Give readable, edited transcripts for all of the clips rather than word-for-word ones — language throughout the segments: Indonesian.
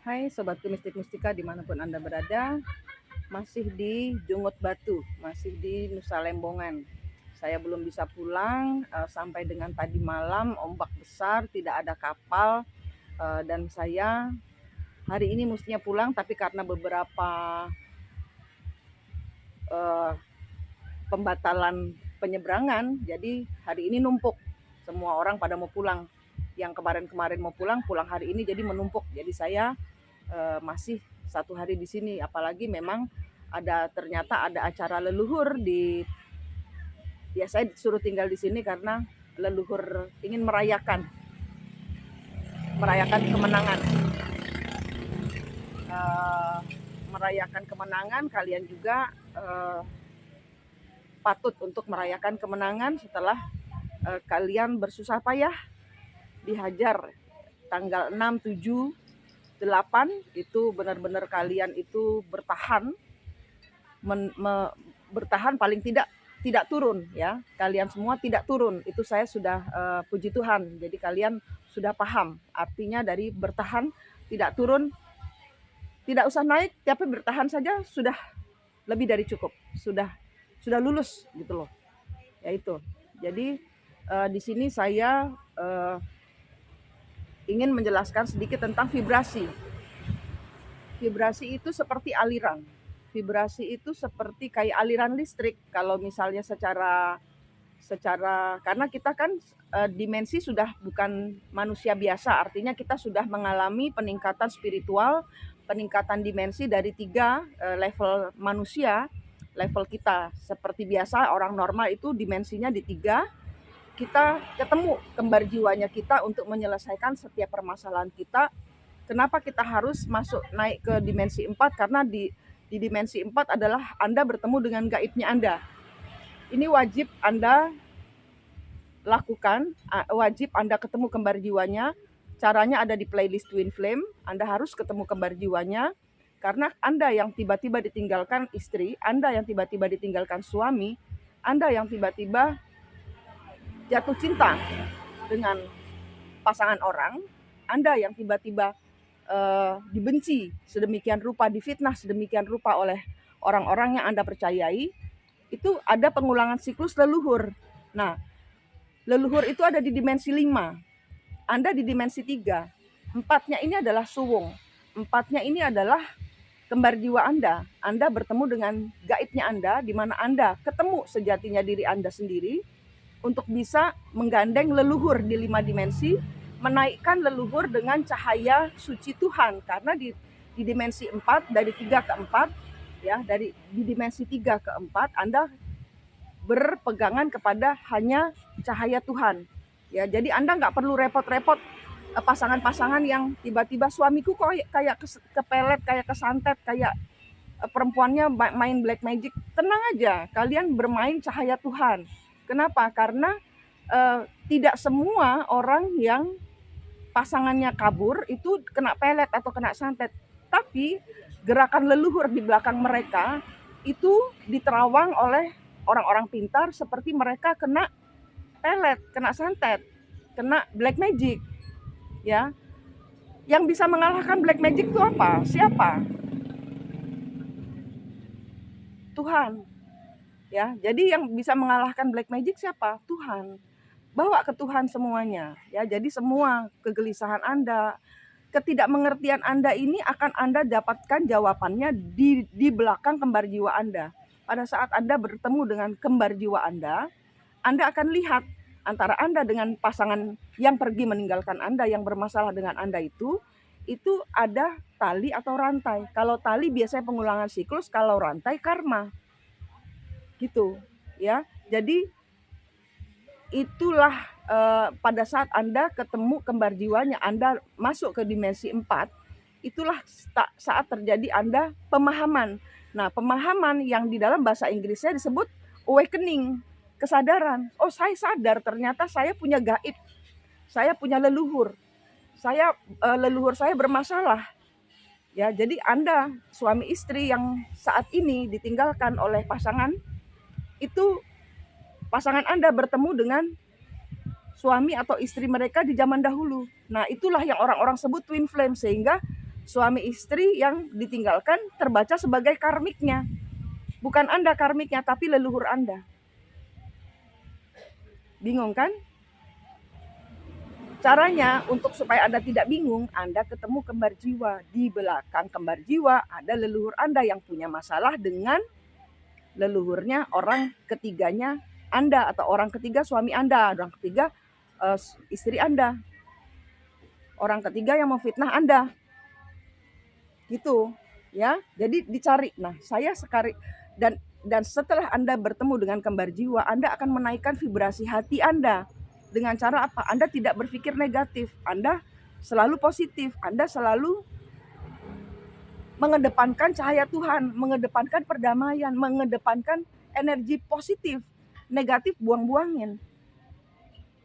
Hai Sobatku Mistik Mistika dimanapun Anda berada, masih di Jungut Batu, masih di Nusa Lembongan. Saya belum bisa pulang sampai dengan tadi malam, ombak besar, tidak ada kapal, dan saya hari ini mestinya pulang, tapi karena beberapa uh, pembatalan penyeberangan, jadi hari ini numpuk. Semua orang pada mau pulang. Yang kemarin-kemarin mau pulang, pulang hari ini jadi menumpuk. Jadi saya masih satu hari di sini, apalagi memang ternyata ada acara leluhur saya disuruh tinggal di sini karena leluhur ingin merayakan kemenangan. Merayakan kemenangan, kalian juga patut untuk merayakan kemenangan setelah kalian bersusah payah dihajar tanggal 6, 7, 8. Itu benar-benar kalian itu bertahan, bertahan paling tidak turun ya. Kalian semua tidak turun. Itu saya sudah puji Tuhan. Jadi kalian sudah paham artinya dari bertahan, tidak turun, tidak usah naik, tapi bertahan saja sudah lebih dari cukup. Sudah lulus gitu loh. Ya itu. Jadi di sini saya ingin menjelaskan sedikit tentang vibrasi. Vibrasi itu seperti aliran. Vibrasi itu seperti kayak aliran listrik. Kalau misalnya secara karena kita kan dimensi sudah bukan manusia biasa, artinya kita sudah mengalami peningkatan spiritual, peningkatan dimensi dari 3 level manusia. Level kita seperti biasa orang normal itu dimensinya di 3. Kita ketemu kembar jiwanya kita untuk menyelesaikan setiap permasalahan kita. Kenapa kita harus naik ke dimensi 4? Karena di dimensi 4 adalah Anda bertemu dengan gaibnya Anda. Ini wajib Anda lakukan, wajib Anda ketemu kembar jiwanya. Caranya ada di playlist Twin Flame. Anda harus ketemu kembar jiwanya, karena Anda yang tiba-tiba ditinggalkan istri, Anda yang tiba-tiba ditinggalkan suami, Anda yang tiba-tiba jatuh cinta dengan pasangan orang, Anda yang tiba-tiba dibenci sedemikian rupa, difitnah sedemikian rupa oleh orang-orang yang Anda percayai, itu ada pengulangan siklus leluhur. Nah, leluhur itu ada di dimensi 5. Anda di dimensi 3. 4-nya ini adalah suwung. 4-nya ini adalah kembar jiwa Anda. Anda bertemu dengan gaibnya Anda, di mana Anda ketemu sejatinya diri Anda sendiri untuk bisa menggandeng leluhur di 5 dimensi, menaikkan leluhur dengan cahaya suci Tuhan. Karena di dimensi 4, dari 3 ke 4, ya, di dimensi 3 ke 4, Anda berpegangan kepada hanya cahaya Tuhan. Ya, jadi Anda nggak perlu repot-repot pasangan-pasangan yang tiba-tiba suamiku kok kayak kepelet, kayak kesantet, kayak perempuannya main black magic. Tenang aja, kalian bermain cahaya Tuhan. Kenapa? Karena tidak semua orang yang pasangannya kabur itu kena pelet atau kena santet. Tapi gerakan leluhur di belakang mereka itu diterawang oleh orang-orang pintar, seperti mereka kena pelet, kena santet, kena black magic. Ya, yang bisa mengalahkan black magic itu apa? Siapa? Tuhan. Ya, jadi yang bisa mengalahkan black magic siapa? Tuhan. Bawa ke Tuhan semuanya. Ya, jadi semua kegelisahan Anda, ketidakmengertian Anda ini akan Anda dapatkan jawabannya di belakang kembar jiwa Anda. Pada saat Anda bertemu dengan kembar jiwa Anda akan lihat antara Anda dengan pasangan yang pergi meninggalkan Anda, yang bermasalah dengan Anda itu ada tali atau rantai. Kalau tali biasanya pengulangan siklus, kalau rantai karma. Gitu, ya. Jadi itulah pada saat Anda ketemu kembar jiwanya, Anda masuk ke dimensi 4, itulah saat terjadi Anda pemahaman. Nah, pemahaman yang di dalam bahasa Inggrisnya disebut awakening, kesadaran. Oh, saya sadar ternyata saya punya gaib. Saya punya leluhur. Leluhur saya bermasalah. Ya, jadi Anda suami istri yang saat ini ditinggalkan oleh pasangan, itu pasangan Anda bertemu dengan suami atau istri mereka di zaman dahulu. Nah, itulah yang orang-orang sebut twin flame, sehingga suami istri yang ditinggalkan terbaca sebagai karmiknya. Bukan Anda karmiknya, tapi leluhur Anda. Bingung kan? Caranya untuk supaya Anda tidak bingung, Anda ketemu kembar jiwa. Di belakang kembar jiwa ada leluhur Anda yang punya masalah dengan leluhurnya orang ketiganya Anda, atau orang ketiga suami Anda, orang ketiga istri Anda, orang ketiga yang memfitnah Anda. Gitu, ya. Jadi dicari. Nah, saya sekali dan setelah Anda bertemu dengan kembar jiwa, Anda akan menaikkan vibrasi hati Anda. Dengan cara apa? Anda tidak berpikir negatif, Anda selalu positif, Anda selalu mengedepankan cahaya Tuhan, mengedepankan perdamaian, mengedepankan energi positif. Negatif buang-buangin.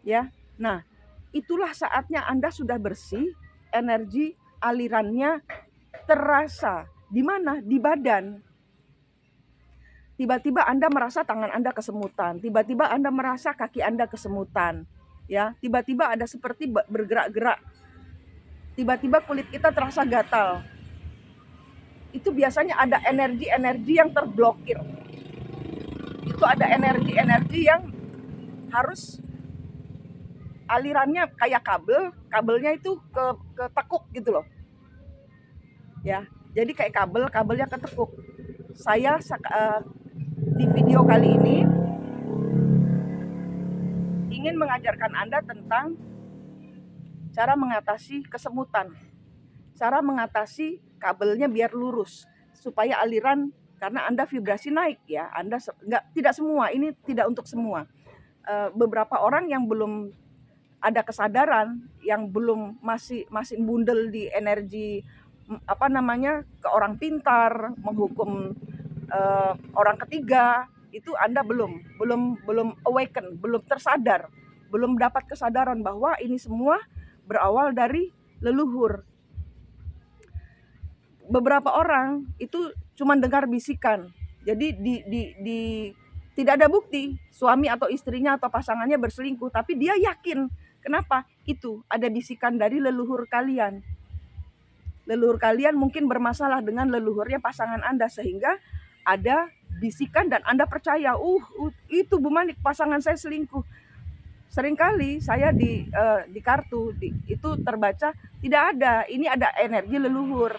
Ya. Nah, itulah saatnya Anda sudah bersih, energi alirannya terasa. Di mana? Di badan. Tiba-tiba Anda merasa tangan Anda kesemutan, tiba-tiba Anda merasa kaki Anda kesemutan, ya. Tiba-tiba ada seperti bergerak-gerak. Tiba-tiba kulit kita terasa gatal. Itu biasanya ada energi-energi yang terblokir. Itu ada energi-energi yang harus alirannya kayak kabelnya itu ketekuk gitu loh. Ya. Jadi kayak kabelnya ketekuk. Saya di video kali ini ingin mengajarkan Anda tentang cara mengatasi kesemutan, cara mengatasi kabelnya biar lurus supaya aliran, karena Anda vibrasi naik ya. Anda tidak semua, ini tidak untuk semua. Beberapa orang yang belum ada kesadaran, yang belum masih bundel di energi ke orang pintar, menghukum orang ketiga, itu Anda belum awaken, belum tersadar, belum dapat kesadaran bahwa ini semua berawal dari leluhur. Beberapa orang itu cuma dengar bisikan. Jadi tidak ada bukti suami atau istrinya atau pasangannya berselingkuh, tapi dia yakin. Kenapa? Itu ada bisikan dari leluhur kalian. Leluhur kalian mungkin bermasalah dengan leluhurnya pasangan Anda, sehingga ada bisikan dan Anda percaya, itu Bu Manik pasangan saya selingkuh. Seringkali saya di kartu itu terbaca tidak ada, ini ada energi leluhur.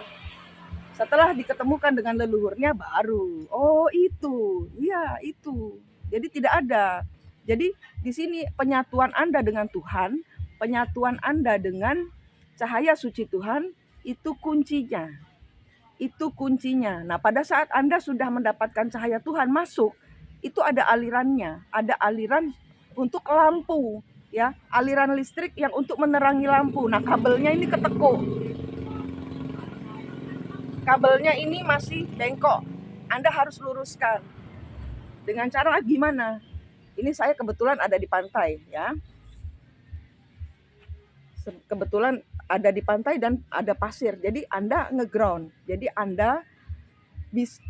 Setelah diketemukan dengan leluhurnya baru, itu, iya itu. Jadi tidak ada. Jadi di sini penyatuan Anda dengan Tuhan, penyatuan Anda dengan cahaya suci Tuhan, itu kuncinya. Itu kuncinya. Nah, pada saat Anda sudah mendapatkan cahaya Tuhan masuk, itu ada alirannya, ada aliran untuk lampu, ya, aliran listrik yang untuk menerangi lampu. Nah, kabelnya ini ketekuk. Kabelnya ini masih bengkok. Anda harus luruskan. Dengan cara gimana? Ini saya kebetulan ada di pantai, ya. Kebetulan ada di pantai dan ada pasir. Jadi Anda ngeground. Jadi Anda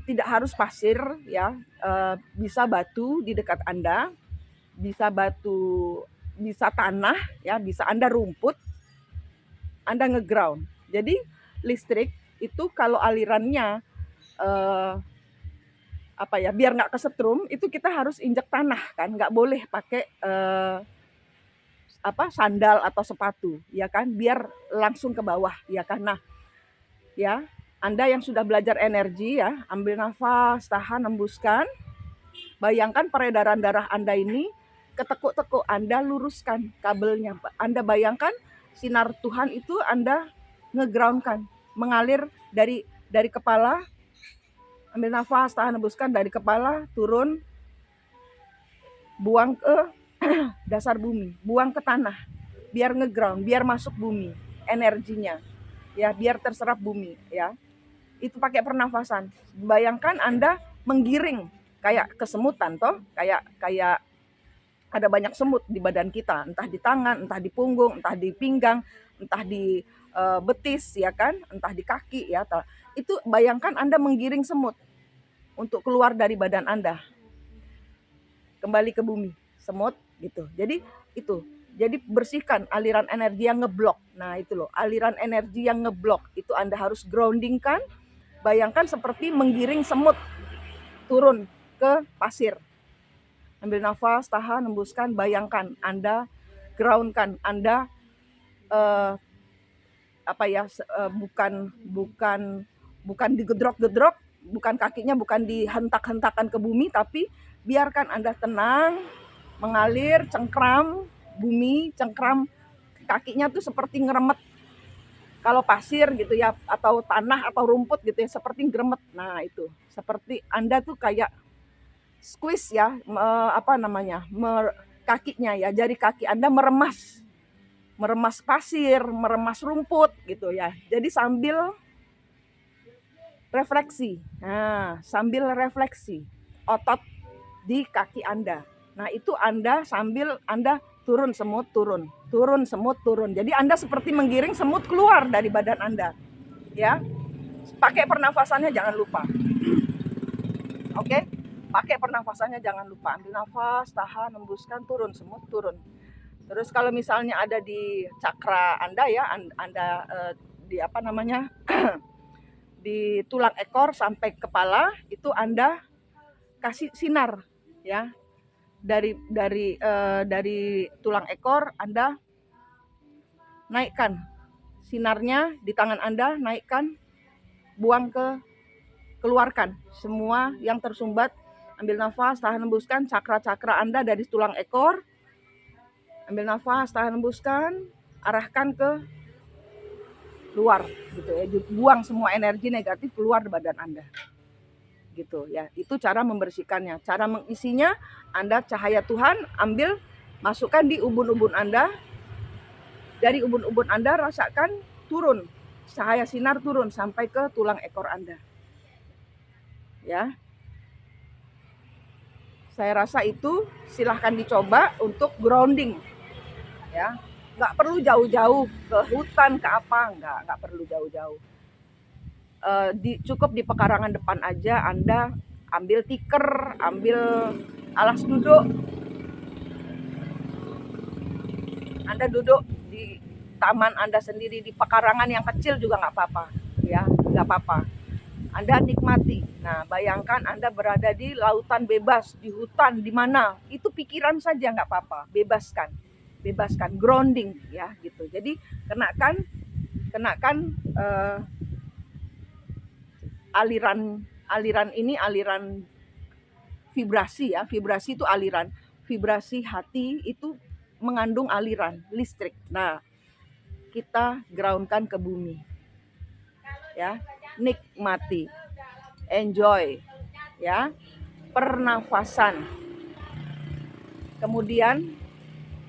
tidak harus pasir, ya. Bisa batu di dekat Anda, bisa batu, bisa tanah, ya, bisa Anda rumput. Anda ngeground. Jadi listrik itu kalau alirannya biar nggak kesetrum, itu kita harus injak tanah kan, nggak boleh pakai sandal atau sepatu, ya kan, biar langsung ke bawah, ya kan. Nah, ya, Anda yang sudah belajar energi, ya, ambil nafas, tahan, hembuskan. Bayangkan peredaran darah Anda ini ketekuk-tekuk, Anda luruskan kabelnya. Anda bayangkan sinar Tuhan itu Anda ngegroundkan, mengalir dari kepala. Ambil nafas, tahan, hembuskan, dari kepala turun, buang ke dasar bumi, buang ke tanah, biar ngeground, biar masuk bumi energinya, ya, biar terserap bumi, ya. Itu pakai pernafasan. Bayangkan Anda menggiring kayak kesemutan toh, kayak ada banyak semut di badan kita, entah di tangan, entah di punggung, entah di pinggang, entah di betis, ya kan, entah di kaki, ya. Itu bayangkan Anda menggiring semut untuk keluar dari badan Anda, kembali ke bumi, semut gitu. Jadi itu Jadi bersihkan aliran energi yang ngeblok. Nah itu loh, aliran energi yang ngeblok itu Anda harus groundingkan. Bayangkan seperti menggiring semut turun ke pasir. Ambil nafas, tahan, hembuskan, bayangkan Anda groundkan, Anda bukan digedrok-gedrok, bukan kakinya bukan dihentak-hentakan ke bumi, tapi biarkan Anda tenang, mengalir, cengkram bumi, cengkram kakinya tuh seperti ngeremet. Kalau pasir gitu ya, atau tanah atau rumput gitu ya, seperti ngeremet. Nah itu, seperti Anda tuh kayak squeeze ya, kakinya ya, jari kaki Anda meremas pasir, meremas rumput gitu ya. Jadi sambil refleksi. Nah, sambil refleksi otot di kaki Anda. Nah, itu Anda sambil Anda turun semut, turun, turun semut, turun. Jadi Anda seperti menggiring semut keluar dari badan Anda. Ya. Pakai pernafasannya jangan lupa. Oke? Pakai pernafasannya jangan lupa. Ambil nafas, tahan, hembuskan, turun semut, turun. Terus kalau misalnya ada di cakra Anda ya, Anda di di tulang ekor sampai kepala, itu Anda kasih sinar ya. Dari tulang ekor Anda naikkan sinarnya di tangan Anda, naikkan, buang keluarkan semua yang tersumbat. Ambil nafas, tahan, hembuskan, cakra-cakra Anda dari tulang ekor. Ambil nafas, tahan, hembuskan, arahkan ke luar gitu ya. Buang semua energi negatif keluar dari badan Anda. Gitu ya. Itu cara membersihkannya. Cara mengisinya, Anda cahaya Tuhan ambil, masukkan di ubun-ubun Anda. Dari ubun-ubun Anda rasakan turun, cahaya sinar turun sampai ke tulang ekor Anda. Ya. Saya rasa itu silahkan dicoba untuk grounding. Ya. Nggak perlu jauh-jauh ke hutan, ke apa, nggak perlu jauh-jauh. Cukup di pekarangan depan aja Anda ambil tikar, ambil alas duduk. Anda duduk di taman Anda sendiri, di pekarangan yang kecil juga nggak apa-apa, ya, nggak apa-apa. Anda nikmati. Nah, bayangkan Anda berada di lautan bebas, di hutan, di mana, itu pikiran saja nggak apa-apa, bebaskan, grounding ya gitu. Jadi kenakan aliran ini, aliran vibrasi ya. Vibrasi itu aliran. Vibrasi hati itu mengandung aliran listrik. Nah, kita groundkan ke bumi. Ya, nikmati. Enjoy. Ya. Pernafasan. Kemudian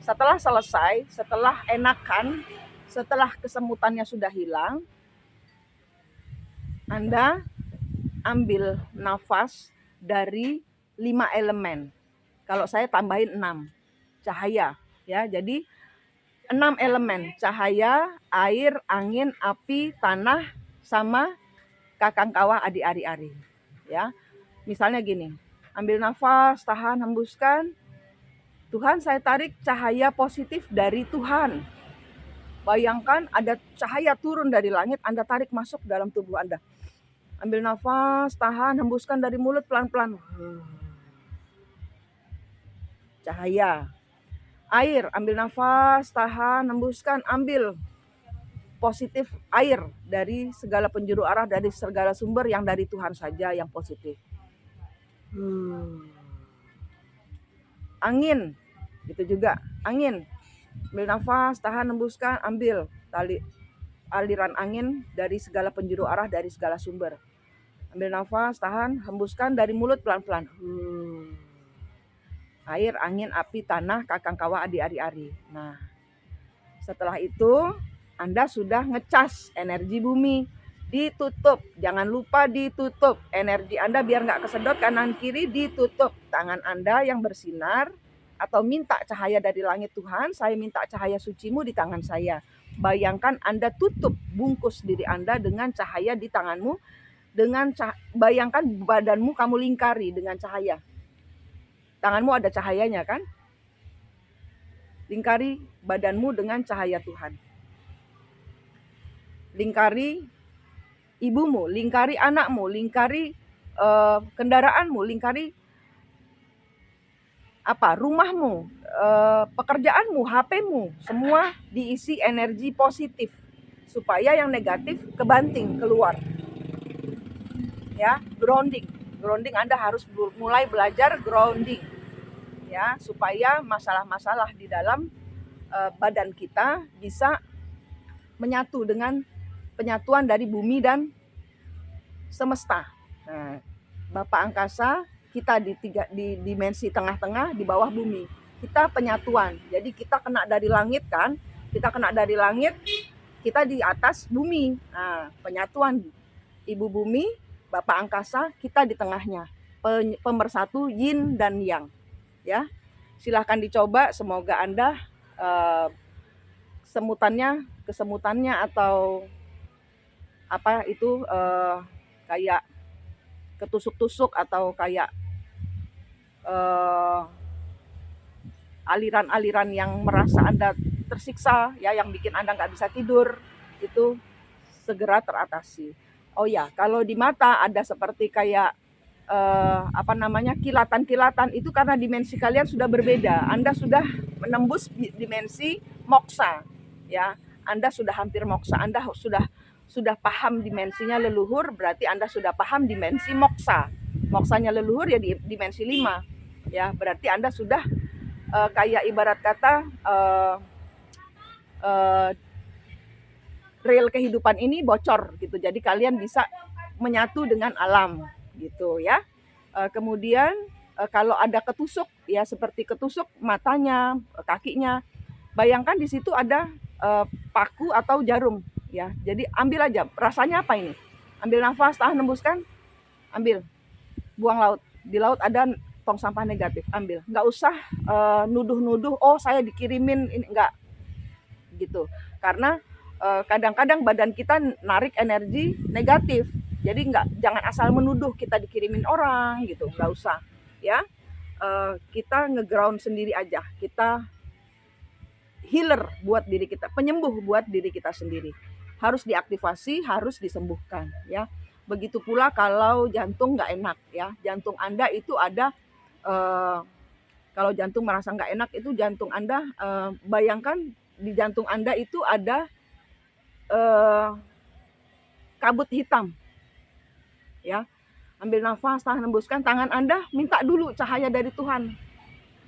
setelah selesai, setelah enakan, setelah kesemutannya sudah hilang, Anda ambil nafas dari 5 elemen. Kalau saya tambahin 6. Cahaya ya. Jadi 6 elemen: cahaya, air, angin, api, tanah, sama kakang kawah adi ari-ari. Ya. Misalnya gini. Ambil nafas, tahan, hembuskan. Tuhan, saya tarik cahaya positif dari Tuhan. Bayangkan ada cahaya turun dari langit, Anda tarik masuk dalam tubuh Anda. Ambil nafas, tahan, hembuskan dari mulut pelan-pelan. Cahaya. Air, ambil nafas, tahan, hembuskan, ambil positif air dari segala penjuru arah, dari segala sumber yang dari Tuhan saja yang positif. Angin, gitu juga. Angin, ambil nafas, tahan, hembuskan, ambil aliran angin dari segala penjuru arah, dari segala sumber. Ambil nafas, tahan, hembuskan dari mulut pelan-pelan. Air, angin, api, tanah, kakang kawah, adi ari-ari. Nah, setelah itu Anda sudah ngecas energi bumi. Ditutup, jangan lupa ditutup. Energi Anda biar nggak kesedot kanan kiri, ditutup. Tangan Anda yang bersinar, atau minta cahaya dari langit. Tuhan, saya minta cahaya sucimu di tangan saya. Bayangkan Anda tutup, bungkus diri Anda dengan cahaya di tanganmu. Bayangkan badanmu kamu lingkari dengan cahaya. Tanganmu ada cahayanya kan? Lingkari badanmu dengan cahaya Tuhan. Lingkari ibumu, lingkari anakmu, lingkari kendaraanmu, lingkari rumahmu, pekerjaanmu, HP-mu, semua diisi energi positif supaya yang negatif kebanting keluar. Ya, grounding. Grounding Anda harus mulai belajar grounding. Ya, supaya masalah-masalah di dalam badan kita bisa menyatu dengan penyatuan dari bumi dan semesta. Nah, Bapa Angkasa, kita di dimensi tengah-tengah di bawah bumi. Kita penyatuan. Jadi kita kena dari langit kan? Kita kena dari langit, kita di atas bumi. Nah, penyatuan Ibu Bumi, Bapa Angkasa, kita di tengahnya. Pemersatu yin dan yang. Ya. Silahkan dicoba, semoga Anda kesemutannya atau kayak ketusuk-tusuk atau kayak aliran-aliran yang merasa Anda tersiksa, ya, yang bikin Anda nggak bisa tidur, itu segera teratasi. Oh ya, kalau di mata ada seperti kayak kilatan-kilatan, itu karena dimensi kalian sudah berbeda. Anda sudah menembus dimensi moksa, ya. Anda sudah hampir moksa. Anda sudah paham dimensinya leluhur, berarti Anda sudah paham dimensi moksa. Moksanya leluhur ya di dimensi 5. Ya, berarti Anda sudah kayak ibarat kata real kehidupan ini bocor gitu. Jadi kalian bisa menyatu dengan alam gitu ya. Kemudian kalau ada ketusuk, ya seperti ketusuk matanya, kakinya, bayangkan di situ ada paku atau jarum, ya. Jadi ambil aja, rasanya apa ini? Ambil nafas, tahan, hembuskan, ambil, buang laut. Di laut ada tong sampah negatif, ambil. Nggak usah nuduh-nuduh, oh saya dikirimin ini, nggak gitu. Karena kadang-kadang badan kita narik energi negatif. Jadi jangan asal menuduh kita dikirimin orang gitu, nggak usah ya. Kita ngeground sendiri aja, kita healer buat diri kita, penyembuh buat diri kita sendiri. Harus diaktifasi, harus disembuhkan ya. Begitu pula kalau jantung nggak enak ya, jantung Anda itu ada kalau jantung merasa nggak enak, itu jantung Anda, bayangkan di jantung Anda itu ada kabut hitam. Ya, ambil nafas, tahan, hembuskan, tangan Anda minta dulu cahaya dari Tuhan.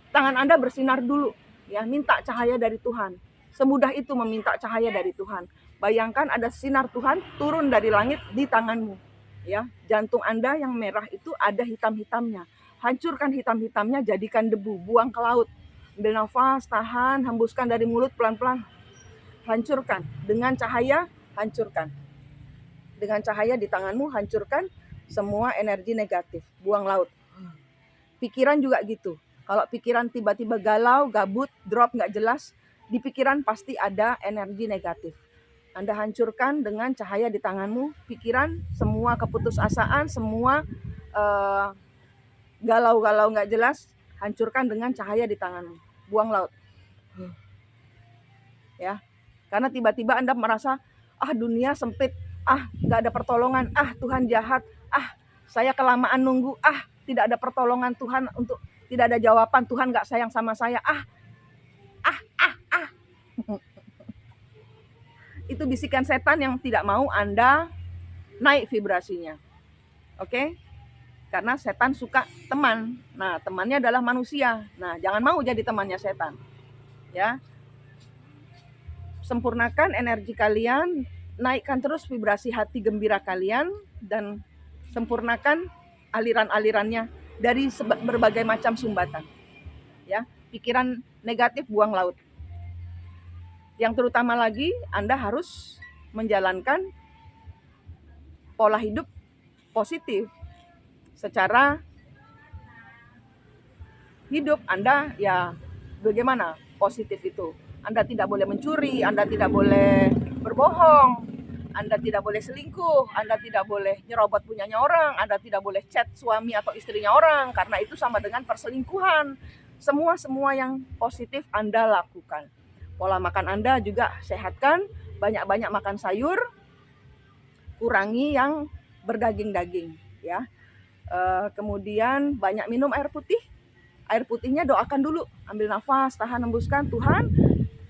Tangan Anda bersinar dulu, ya, minta cahaya dari Tuhan. Semudah itu meminta cahaya dari Tuhan. Bayangkan ada sinar Tuhan turun dari langit di tanganmu. Ya, jantung Anda yang merah itu ada hitam-hitamnya. Hancurkan hitam-hitamnya, jadikan debu, buang ke laut. Ambil nafas, tahan, hembuskan dari mulut pelan-pelan. Hancurkan dengan cahaya, hancurkan. Dengan cahaya di tanganmu, hancurkan semua energi negatif, buang laut. Pikiran juga gitu. Kalau pikiran tiba-tiba galau, gabut, drop, nggak jelas, di pikiran pasti ada energi negatif. Anda hancurkan dengan cahaya di tanganmu, pikiran, semua keputusasaan, semua galau-galau nggak jelas, hancurkan dengan cahaya di tanganmu. Buang laut. Ya, karena tiba-tiba Anda merasa, dunia sempit, nggak ada pertolongan, Tuhan jahat, saya kelamaan nunggu, tidak ada pertolongan Tuhan, tidak ada jawaban, Tuhan nggak sayang sama saya, Itu bisikan setan yang tidak mau Anda naik vibrasinya. Oke? Karena setan suka teman. Nah, temannya adalah manusia. Nah, jangan mau jadi temannya setan. Ya. Sempurnakan energi kalian, naikkan terus vibrasi hati gembira kalian, dan sempurnakan aliran-alirannya dari berbagai macam sumbatan. Ya, pikiran negatif buang laut. Yang terutama lagi, Anda harus menjalankan pola hidup positif. Secara hidup Anda ya bagaimana positif itu? Anda tidak boleh mencuri, Anda tidak boleh berbohong, Anda tidak boleh selingkuh, Anda tidak boleh nyerobot punyanya orang, Anda tidak boleh chat suami atau istrinya orang, karena itu sama dengan perselingkuhan. Semua yang positif Anda lakukan. Pola makan Anda juga sehatkan, banyak-banyak makan sayur, kurangi yang berdaging-daging ya. Kemudian banyak minum air putih. Air putihnya doakan dulu, ambil nafas, tahan, hembuskan. Tuhan,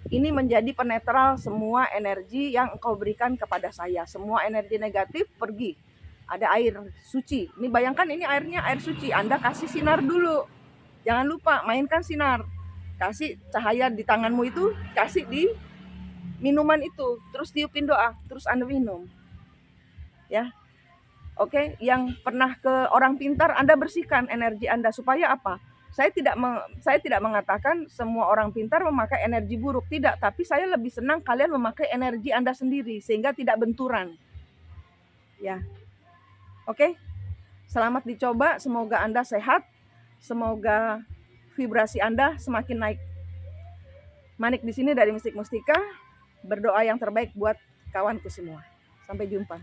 ini menjadi penetral semua energi yang Engkau berikan kepada saya. Semua energi negatif pergi. Ada air suci. Ini bayangkan ini airnya air suci. Anda kasih sinar dulu. Jangan lupa mainkan sinar. Kasih cahaya di tanganmu itu, kasih di minuman itu. Terus tiupin doa, terus Anda minum. Ya. Oke, yang pernah ke orang pintar, Anda bersihkan energi Anda supaya apa? Saya tidak mengatakan semua orang pintar memakai energi buruk, tidak, tapi saya lebih senang kalian memakai energi Anda sendiri sehingga tidak benturan. Ya. Oke. Selamat dicoba, semoga Anda sehat, semoga vibrasi Anda semakin naik. Manik di sini dari Mistik Mustika, berdoa yang terbaik buat kawanku semua. Sampai jumpa.